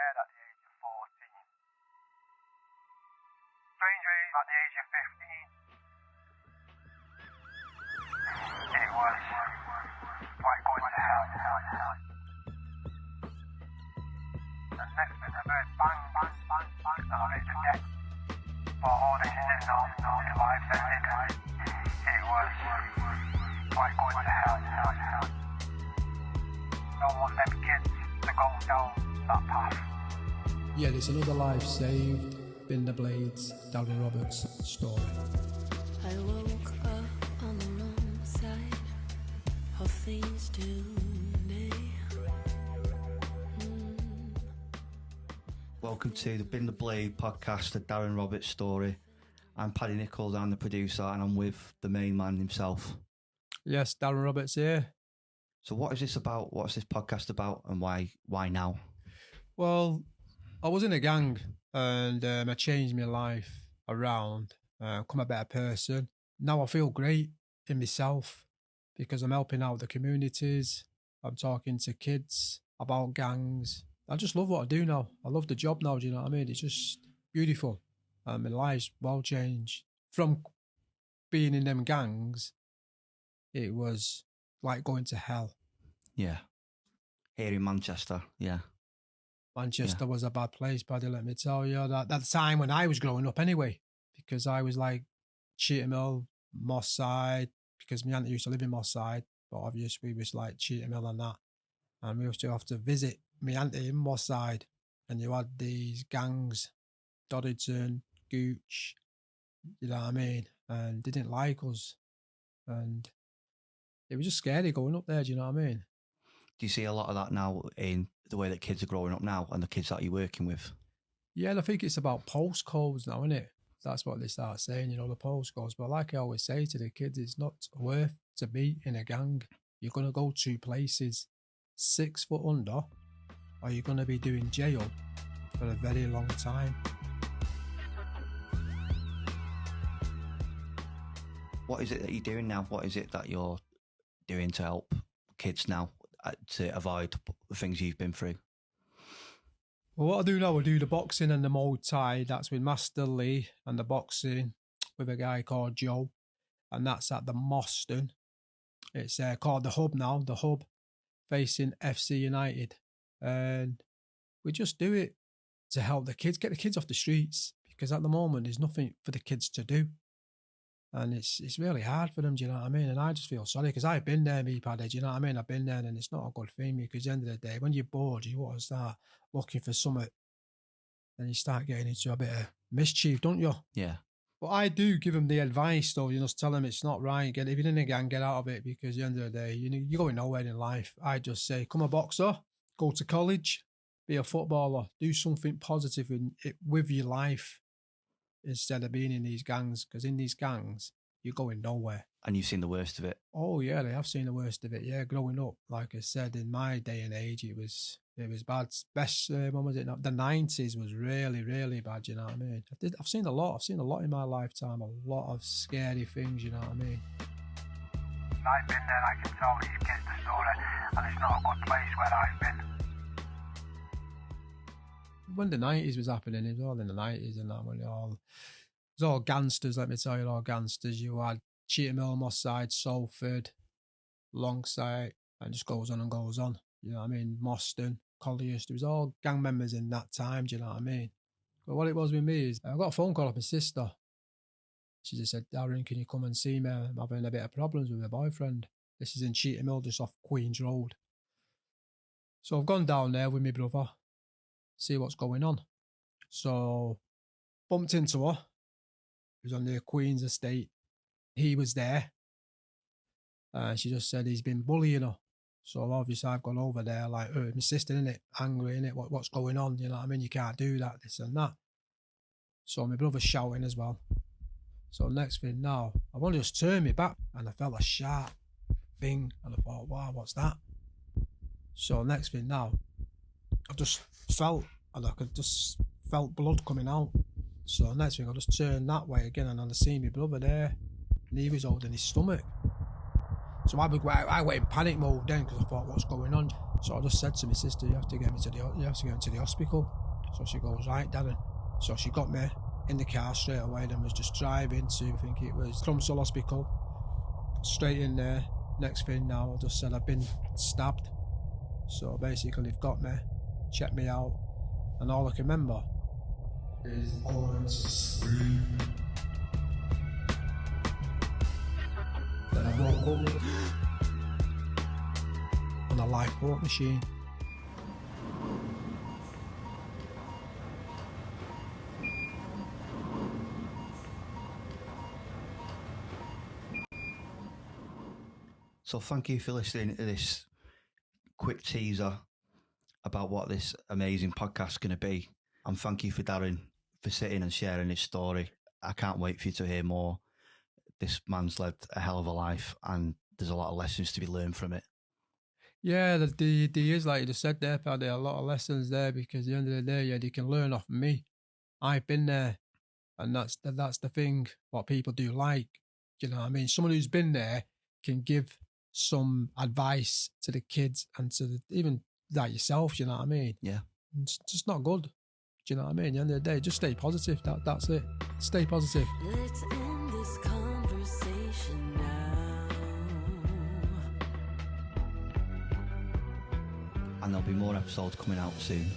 scared at the age of 14. Strangely, at the age of 15, it was like going to hell. And next thing I heard bang, bang, bang, bang, and I reached to death. But all this is no life ending. It was like going to hell. Don't want them kids to go down that path. Yeah, there's another life saved. Bin the Blades, Darren Roberts story. I woke up on the wrong side of things today. Welcome to the Bin the Blade podcast, the Darren Roberts story. I'm Paddy Nichols, I'm the producer, and I'm with the main man himself. Yes, Darren Roberts here. So what is this about? What's this podcast about, and why now? Well, I was in a gang and I changed my life around, become a better person. Now I feel great in myself because I'm helping out the communities. I'm talking to kids about gangs. I just love what I do now. I love the job now, do you know what I mean? It's just beautiful. My life's well changed. From being in them gangs, it was like going to hell. Yeah. Here in Manchester, yeah. Manchester was a bad place, Paddy, let me tell you. That time when I was growing up anyway, because I was like Cheetham Hill, Moss Side, because my auntie used to live in Moss Side, but obviously we was like Cheetham Hill and that. And we used to have to visit my auntie in Moss Side, and you had these gangs, Dodderton, Gooch, you know what I mean? And they didn't like us. And it was just scary going up there, do you know what I mean? Do you see a lot of that now in the way that kids are growing up now and the kids that you're working with? Yeah, and I think it's about postcodes now, isn't it? That's what they start saying, you know, the postcodes. But like I always say to the kids, it's not worth to be in a gang. You're going to go two places, 6 foot under, or you're going to be doing jail for a very long time. What is it that you're doing now? What is it that you're doing to help kids now to avoid the things you've been through? Well, what I do now, I do the boxing and the Muay Thai. That's with Master Lee, and the boxing with a guy called Joe. And that's at the Moston. It's called the Hub now, the Hub, facing FC United. And we just do it to help the kids, get the kids off the streets, because at the moment there's nothing for the kids to do. And it's really hard for them, do you know what I mean? And I just feel sorry, because I've been there, me, Paddy, do you know what I mean? I've been there, and it's not a good thing, because at the end of the day, when you're bored, you want to start looking for something, and you start getting into a bit of mischief, don't you? Yeah. But I do give them the advice, though, you know, tell them it's not right. If you're in a gang, get out of it, because at the end of the day, you're going nowhere in life. I just say, come a boxer, go to college, be a footballer, do something positive with your life, instead of being in these gangs, because in these gangs, you're going nowhere. And you've seen the worst of it? Oh, yeah, they have seen the worst of it, yeah. Growing up, like I said, in my day and age, it was bad. Best, when was it? The 90s was really, really bad, you know what I mean? I've seen a lot in my lifetime, a lot of scary things, you know what I mean? I've been there, I can tell these kids the story, and it's not a good place where I've been. When the 90s was happening, it was all in the 90s and that, when it was all gangsters, let me tell you, all gangsters. You had Cheetham Hill, Moss Side, Salford, Longside, and it just goes on and goes on. You know what I mean? Moston, Colliers, there was all gang members in that time, do you know what I mean? But what it was with me is, I got a phone call off my sister. She just said, Darren, can you come and see me? I'm having a bit of problems with my boyfriend. This is in Cheetham Hill, just off Queen's Road. So I've gone down there with my brother, see what's going on. So bumped into her. It was on the Queen's estate. He was there. She just said he's been bullying her. So obviously I've gone over there like, my sister, innit? Angry, innit? What's going on? You know what I mean? You can't do that, this and that. So my brother's shouting as well. So next thing now, I've only just turned me back and I felt a sharp thing. And I thought, wow, what's that? So next thing now, I just felt, and I could just felt blood coming out. So next thing I just turned that way again, and I seen my brother there, and he was holding his stomach. So I went in panic mode then, because I thought, what's going on? So I just said to my sister, you have to get me to the hospital. So she goes, right, Darren. So she got me in the car straight away, then was just driving to, I think it was Crumpsall Hospital. Straight in there. Next thing now, I just said I've been stabbed. So basically they've got me, checked me out, and all I can remember is then I woke up on a lifeboat machine. So thank you for listening to this quick teaser about what this amazing podcast is going to be. And thank you for Darren for sitting and sharing his story. I can't wait for you to hear more. This man's led a hell of a life and there's a lot of lessons to be learned from it. Yeah, there is, like you just said there, Paddy, a lot of lessons there, because at the end of the day, yeah, they can learn off me. I've been there, and that's the thing, what people do like. You know what I mean? Someone who's been there can give some advice to the kids and to even like yourself, you know what I mean? Yeah. It's just not good. Do you know what I mean? At the end of the day, just stay positive. That's it. Stay positive. Let's end this conversation now. And there'll be more episodes coming out soon.